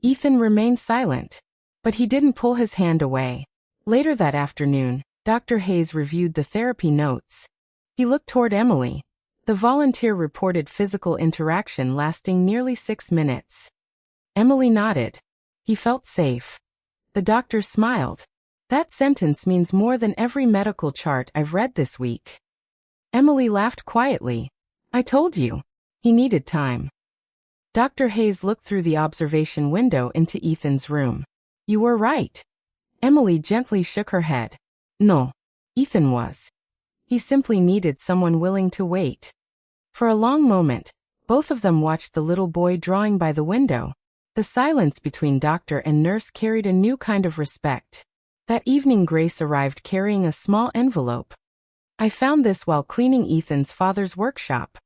Ethan remained silent. But he didn't pull his hand away. Later that afternoon, Dr. Hayes reviewed the therapy notes. He looked toward Emily. The volunteer reported physical interaction lasting nearly 6 minutes. Emily nodded. He felt safe. The doctor smiled. That sentence means more than every medical chart I've read this week. Emily laughed quietly. I told you. He needed time. Dr. Hayes looked through the observation window into Ethan's room. You were right. Emily gently shook her head. No. Ethan was. He simply needed someone willing to wait. For a long moment, both of them watched the little boy drawing by the window. The silence between doctor and nurse carried a new kind of respect. That evening Grace arrived carrying a small envelope. I found this while cleaning Ethan's father's workshop.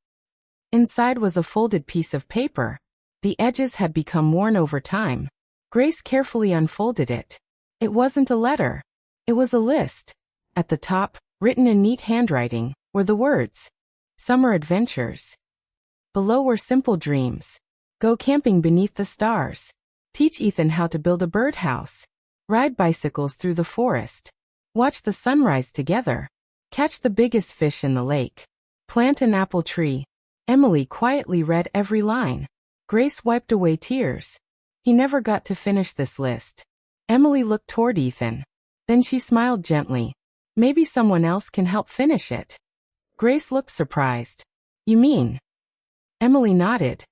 Inside was a folded piece of paper. The edges had become worn over time. Grace carefully unfolded it. It wasn't a letter. It was a list. At the top, written in neat handwriting, were the words, Summer Adventures. Below were simple dreams. Go camping beneath the stars. Teach Ethan how to build a birdhouse. Ride bicycles through the forest. Watch the sunrise together. Catch the biggest fish in the lake. Plant an apple tree. Emily quietly read every line. Grace wiped away tears. He never got to finish this list. Emily looked toward Ethan. Then she smiled gently. Maybe someone else can help finish it. Grace looked surprised. You mean? Emily nodded.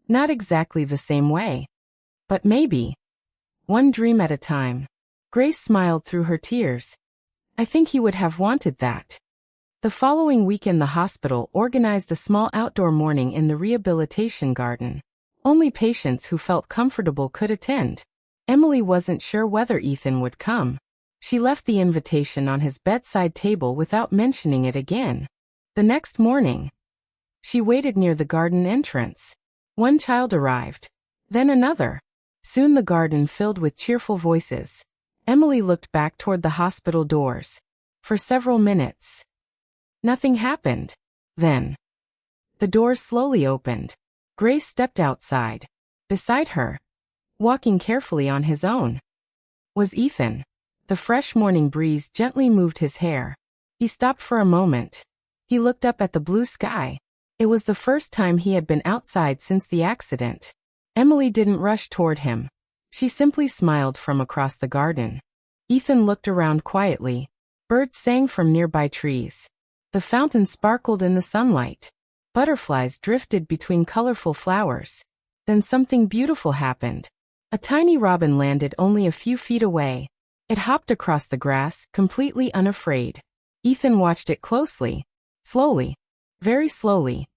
Not exactly the same way. But maybe. One dream at a time. Grace smiled through her tears. I think he would have wanted that. The following weekend the hospital organized a small outdoor morning in the rehabilitation garden. Only patients who felt comfortable could attend. Emily wasn't sure whether Ethan would come. She left the invitation on his bedside table without mentioning it again. The next morning, she waited near the garden entrance. One child arrived. Then another. Soon the garden filled with cheerful voices. Emily looked back toward the hospital doors. For several minutes, nothing happened. Then, the doors slowly opened. Grace stepped outside. Beside her, walking carefully on his own, was Ethan. The fresh morning breeze gently moved his hair. He stopped for a moment. He looked up at the blue sky. It was the first time he had been outside since the accident. Emily didn't rush toward him. She simply smiled from across the garden. Ethan looked around quietly. Birds sang from nearby trees. The fountain sparkled in the sunlight. Butterflies drifted between colorful flowers. Then something beautiful happened. A tiny robin landed only a few feet away. It hopped across the grass, completely unafraid. Ethan watched it closely. Slowly. Very slowly.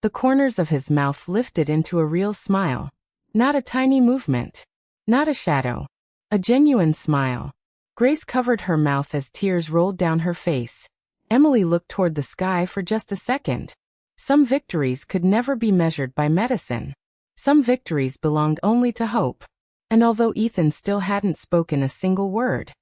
The corners of his mouth lifted into a real smile. Not a tiny movement. Not a shadow. A genuine smile. Grace covered her mouth as tears rolled down her face. Emily looked toward the sky for just a second. Some victories could never be measured by medicine. Some victories belonged only to hope. And although Ethan still hadn't spoken a single word,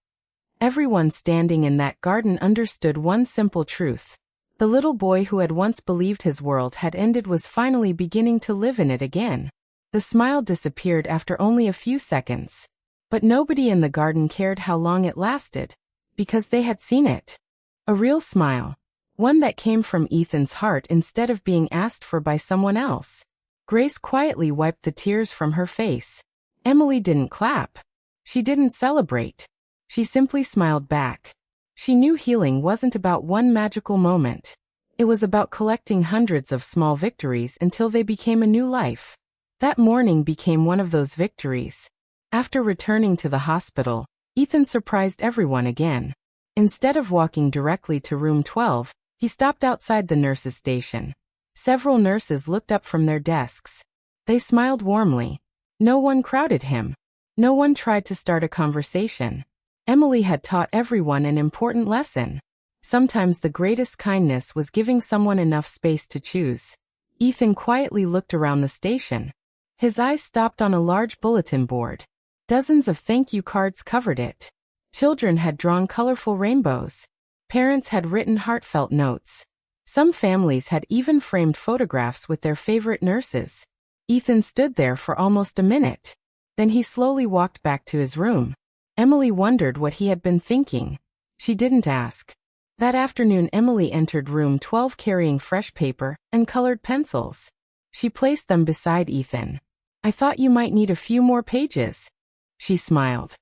everyone standing in that garden understood one simple truth. The little boy who had once believed his world had ended was finally beginning to live in it again. The smile disappeared after only a few seconds. But nobody in the garden cared how long it lasted, because they had seen it. A real smile. One that came from Ethan's heart instead of being asked for by someone else. Grace quietly wiped the tears from her face. Emily didn't clap. She didn't celebrate. She simply smiled back. She knew healing wasn't about one magical moment. It was about collecting hundreds of small victories until they became a new life. That morning became one of those victories. After returning to the hospital, Ethan surprised everyone again. Instead of walking directly to room 12, he stopped outside the nurses' station. Several nurses looked up from their desks. They smiled warmly. No one crowded him. No one tried to start a conversation. Emily had taught everyone an important lesson. Sometimes the greatest kindness was giving someone enough space to choose. Ethan quietly looked around the station. His eyes stopped on a large bulletin board. Dozens of thank you cards covered it. Children had drawn colorful rainbows. Parents had written heartfelt notes. Some families had even framed photographs with their favorite nurses. Ethan stood there for almost a minute. Then he slowly walked back to his room. Emily wondered what he had been thinking. She didn't ask. That afternoon Emily entered room 12 carrying fresh paper and colored pencils. She placed them beside Ethan. "I thought you might need a few more pages." She smiled.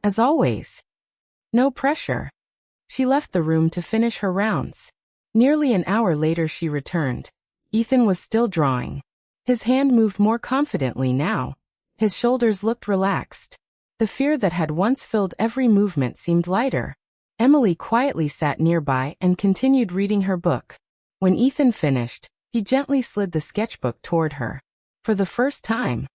"As always. No pressure." She left the room to finish her rounds. Nearly an hour later she returned. Ethan was still drawing. His hand moved more confidently now. His shoulders looked relaxed. The fear that had once filled every movement seemed lighter. Emily quietly sat nearby and continued reading her book. When Ethan finished, he gently slid the sketchbook toward her. For the first time,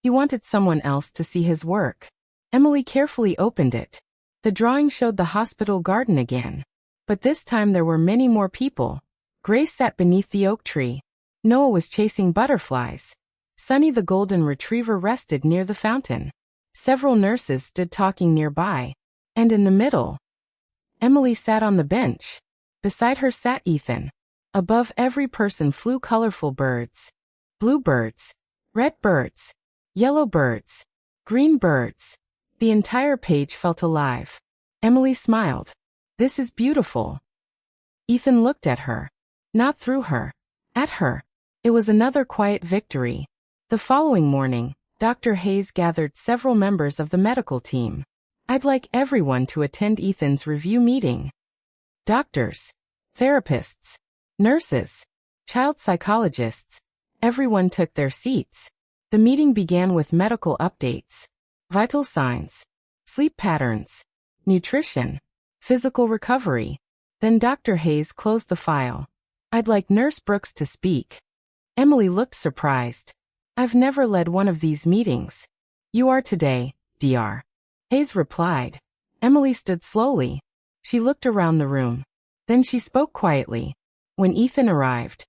he wanted someone else to see his work. Emily carefully opened it. The drawing showed the hospital garden again. But this time there were many more people. Grace sat beneath the oak tree. Noah was chasing butterflies. Sunny the golden retriever rested near the fountain. Several nurses stood talking nearby. And in the middle, Emily sat on the bench. Beside her sat Ethan. Above every person flew colorful birds. Blue birds, red birds, yellow birds, green birds. The entire page felt alive. Emily smiled. "This is beautiful." Ethan looked at her. Not through her. At her. It was another quiet victory. The following morning, Dr. Hayes gathered several members of the medical team. "I'd like everyone to attend Ethan's review meeting." Doctors, therapists, nurses, child psychologists, everyone took their seats. The meeting began with medical updates, vital signs, sleep patterns, nutrition, physical recovery. Then Dr. Hayes closed the file. "I'd like Nurse Brooks to speak." Emily looked surprised. "I've never led one of these meetings." "You are today, Dr. Hayes replied. Emily stood slowly. She looked around the room. Then she spoke quietly. When Ethan arrived,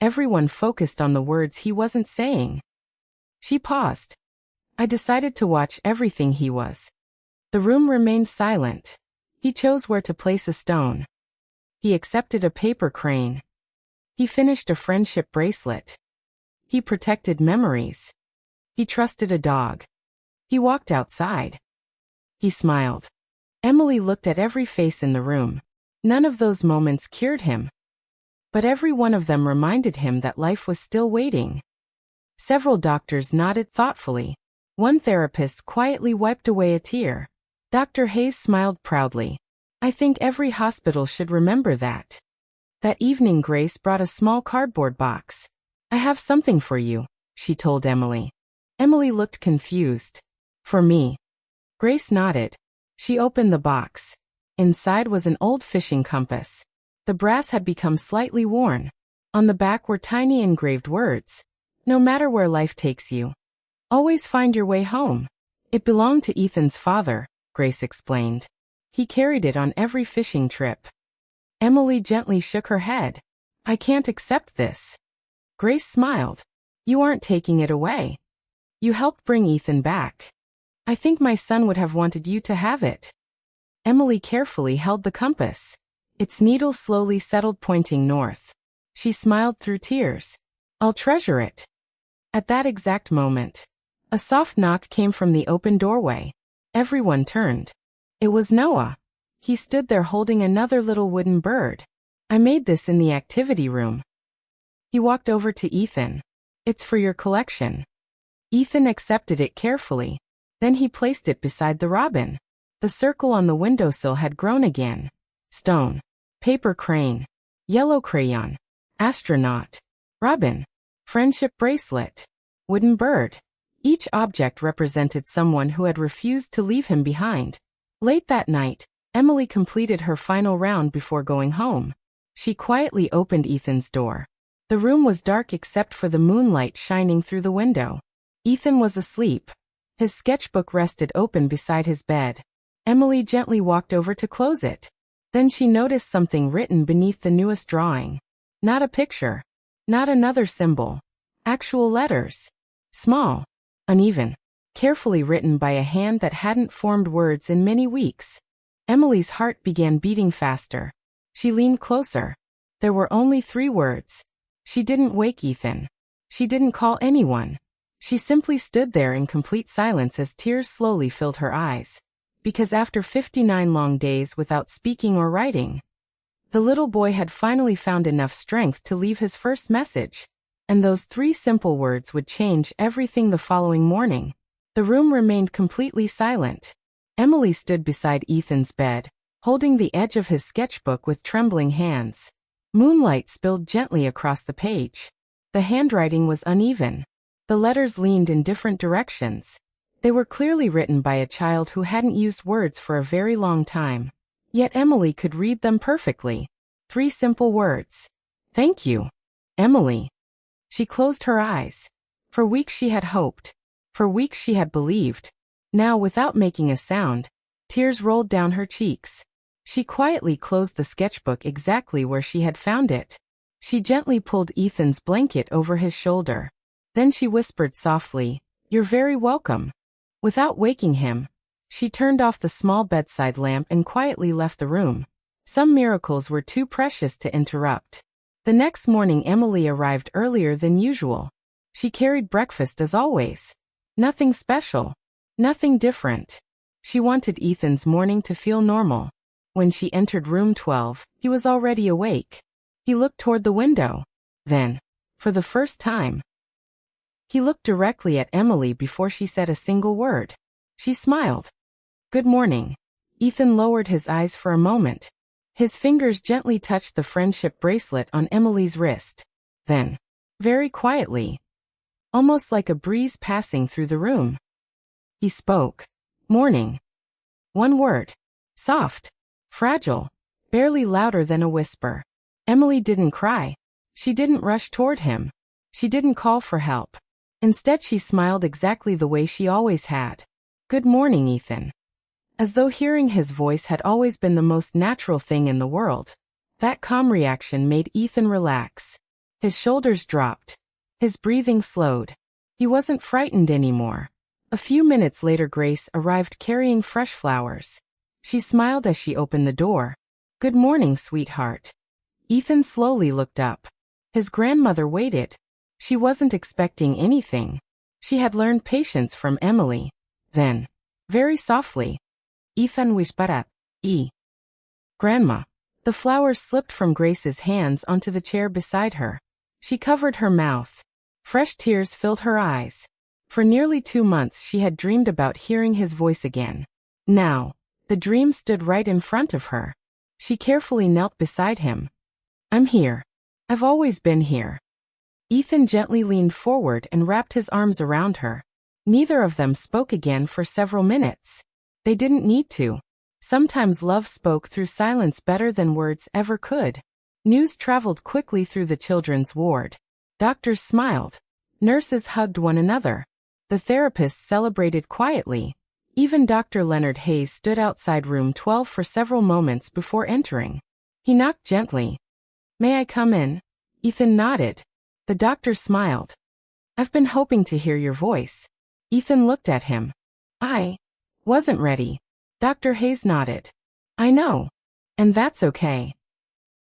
everyone focused on the words he wasn't saying. She paused. "I decided to watch everything he was." The room remained silent. He chose where to place a stone. He accepted a paper crane. He finished a friendship bracelet. He protected memories. He trusted a dog. He walked outside. He smiled. Emily looked at every face in the room. None of those moments cured him. But every one of them reminded him that life was still waiting. Several doctors nodded thoughtfully. One therapist quietly wiped away a tear. Dr. Hayes smiled proudly. "I think every hospital should remember that." That evening Grace brought a small cardboard box. "I have something for you," she told Emily. Emily looked confused. "For me?" Grace nodded. She opened the box. Inside was an old fishing compass. The brass had become slightly worn. On the back were tiny engraved words. "No matter where life takes you, always find your way home." It belonged to Ethan's father, Grace explained. He carried it on every fishing trip. Emily gently shook her head. "I can't accept this." Grace smiled. "You aren't taking it away. You helped bring Ethan back. I think my son would have wanted you to have it." Emily carefully held the compass. Its needle slowly settled, pointing north. She smiled through tears. "I'll treasure it." At that exact moment, a soft knock came from the open doorway. Everyone turned. It was Noah. He stood there holding another little wooden bird. "I made this in the activity room." He walked over to Ethan. "It's for your collection." Ethan accepted it carefully. Then he placed it beside the robin. The circle on the windowsill had grown again. Stone, paper crane, yellow crayon, astronaut, robin, friendship bracelet, wooden bird. Each object represented someone who had refused to leave him behind. Late that night, Emily completed her final round before going home. She quietly opened Ethan's door. The room was dark except for the moonlight shining through the window. Ethan was asleep. His sketchbook rested open beside his bed. Emily gently walked over to close it. Then she noticed something written beneath the newest drawing. Not a picture. Not another symbol. Actual letters. Small. Uneven. Carefully written by a hand that hadn't formed words in many weeks. Emily's heart began beating faster. She leaned closer. There were only 3 words. She didn't wake Ethan. She didn't call anyone. She simply stood there in complete silence as tears slowly filled her eyes. because after 59 long days without speaking or writing, the little boy had finally found enough strength to leave his first message. And those 3 simple words would change everything the following morning. The room remained completely silent. Emily stood beside Ethan's bed, holding the edge of his sketchbook with trembling hands. Moonlight spilled gently across the page. The handwriting was uneven. The letters leaned in different directions. They were clearly written by a child who hadn't used words for a very long time. Yet Emily could read them perfectly. 3 simple words. Thank you, Emily. She closed her eyes. For weeks she had hoped. For weeks she had believed. Now, without making a sound, tears rolled down her cheeks. She quietly closed the sketchbook exactly where she had found it. She gently pulled Ethan's blanket over his shoulder. Then she whispered softly, "You're very welcome." Without waking him, she turned off the small bedside lamp and quietly left the room. Some miracles were too precious to interrupt. The next morning Emily arrived earlier than usual. She carried breakfast as always. Nothing special. Nothing different. She wanted Ethan's morning to feel normal. When she entered room 12, he was already awake. He looked toward the window. Then, for the first time, he looked directly at Emily before she said a single word. She smiled. "Good morning." Ethan lowered his eyes for a moment. His fingers gently touched the friendship bracelet on Emily's wrist. Then, very quietly, almost like a breeze passing through the room, he spoke. "Morning." One word. Soft. Fragile. Barely louder than a whisper. Emily didn't cry. She didn't rush toward him. She didn't call for help. Instead, she smiled exactly the way she always had. "Good morning, Ethan." As though hearing his voice had always been the most natural thing in the world. That calm reaction made Ethan relax. His shoulders dropped. His breathing slowed. He wasn't frightened anymore. A few minutes later, Grace arrived carrying fresh flowers. She smiled as she opened the door. "Good morning, sweetheart." Ethan slowly looked up. His grandmother waited. She wasn't expecting anything. She had learned patience from Emily. Then, very softly, "Ethan whisperat, Grandma." The flowers slipped from Grace's hands onto the chair beside her. She covered her mouth. Fresh tears filled her eyes. For nearly 2 months she had dreamed about hearing his voice again. Now, the dream stood right in front of her. She carefully knelt beside him. "I'm here. I've always been here." Ethan gently leaned forward and wrapped his arms around her. Neither of them spoke again for several minutes. They didn't need to. Sometimes love spoke through silence better than words ever could. News traveled quickly through the children's ward. Doctors smiled. Nurses hugged one another. The therapists celebrated quietly. Even Dr. Leonard Hayes stood outside room 12 for several moments before entering. He knocked gently. "May I come in?" Ethan nodded. The doctor smiled. "I've been hoping to hear your voice." Ethan looked at him. "I wasn't ready." Dr. Hayes nodded. "I know. And that's okay."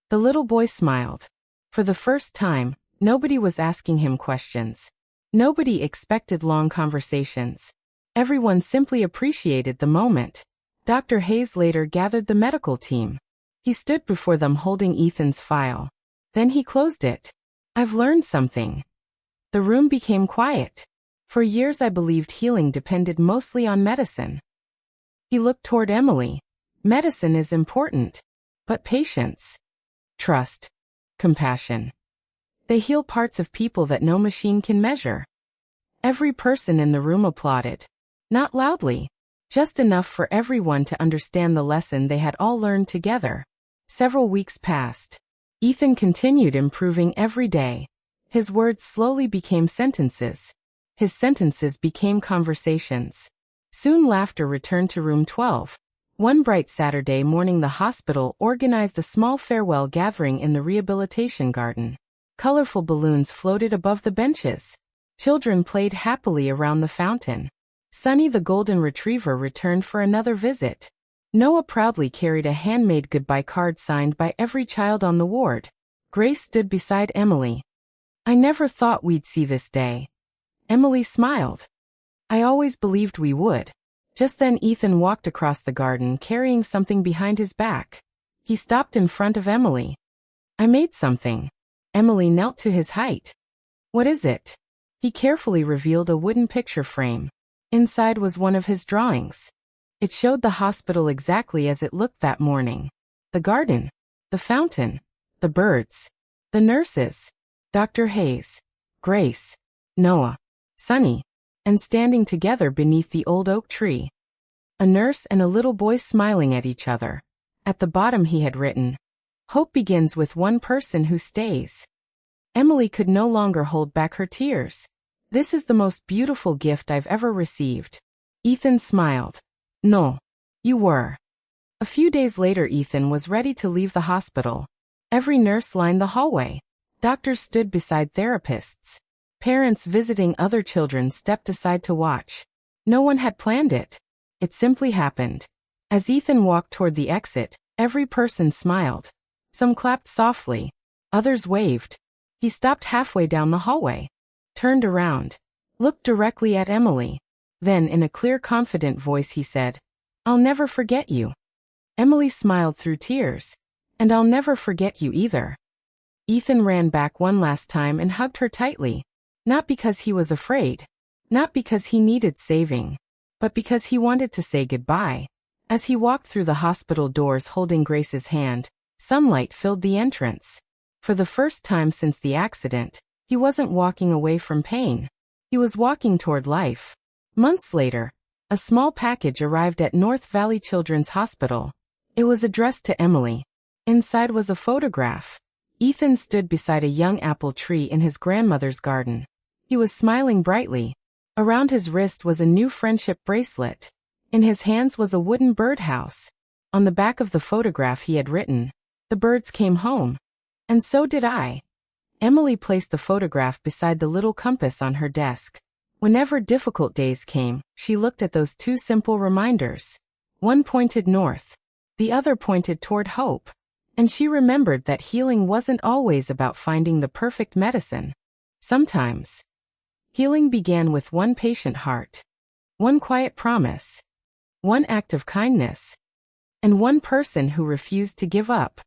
The little boy smiled. For the first time, nobody was asking him questions. Nobody expected long conversations. Everyone simply appreciated the moment. Dr. Hayes later gathered the medical team. He stood before them holding Ethan's file. Then he closed it. "I've learned something." The room became quiet. For years I believed healing depended mostly on medicine. He looked toward Emily. "Medicine is important. But patience, trust, compassion. They heal parts of people that no machine can measure." Every person in the room applauded. Not loudly. Just enough for everyone to understand the lesson they had all learned together. Several weeks passed. Ethan continued improving every day. His words slowly became sentences. His sentences became conversations. Soon laughter returned to room 12. One bright Saturday morning the hospital organized a small farewell gathering in the rehabilitation garden. Colorful balloons floated above the benches. Children played happily around the fountain. Sunny the golden retriever returned for another visit. Noah proudly carried a handmade goodbye card signed by every child on the ward. Grace stood beside Emily. "I never thought we'd see this day." Emily smiled. "I always believed we would." Just then Ethan walked across the garden carrying something behind his back. He stopped in front of Emily. "I made something." Emily knelt to his height. "What is it?" He carefully revealed a wooden picture frame. Inside was one of his drawings. It showed the hospital exactly as it looked that morning. The garden, the fountain, the birds, the nurses, Dr. Hayes, Grace, Noah, Sunny, and standing together beneath the old oak tree. A nurse and a little boy smiling at each other. At the bottom he had written, "Hope begins with one person who stays." Emily could no longer hold back her tears. "This is the most beautiful gift I've ever received." Ethan smiled. "No, you were." A few days later Ethan was ready to leave the hospital. Every nurse lined the hallway. Doctors stood beside therapists. Parents visiting other children stepped aside to watch. No one had planned it. It simply happened. As Ethan walked toward the exit, every person smiled. Some clapped softly. Others waved. He stopped halfway down the hallway, turned around, looked directly at Emily. Then in a clear, confident voice he said, "I'll never forget you." Emily smiled through tears. "And I'll never forget you either." Ethan ran back one last time and hugged her tightly. Not because he was afraid, not because he needed saving, but because he wanted to say goodbye. As he walked through the hospital doors holding Grace's hand, sunlight filled the entrance. For the first time since the accident, he wasn't walking away from pain. He was walking toward life. Months later, a small package arrived at North Valley Children's Hospital. It was addressed to Emily. Inside was a photograph. Ethan stood beside a young apple tree in his grandmother's garden. He was smiling brightly. Around his wrist was a new friendship bracelet. In his hands was a wooden birdhouse. On the back of the photograph he had written, "The birds came home. And so did I." Emily placed the photograph beside the little compass on her desk. Whenever difficult days came, she looked at those two simple reminders. One pointed north. The other pointed toward hope. And she remembered that healing wasn't always about finding the perfect medicine. Sometimes, healing began with one patient heart, one quiet promise, one act of kindness, and one person who refused to give up.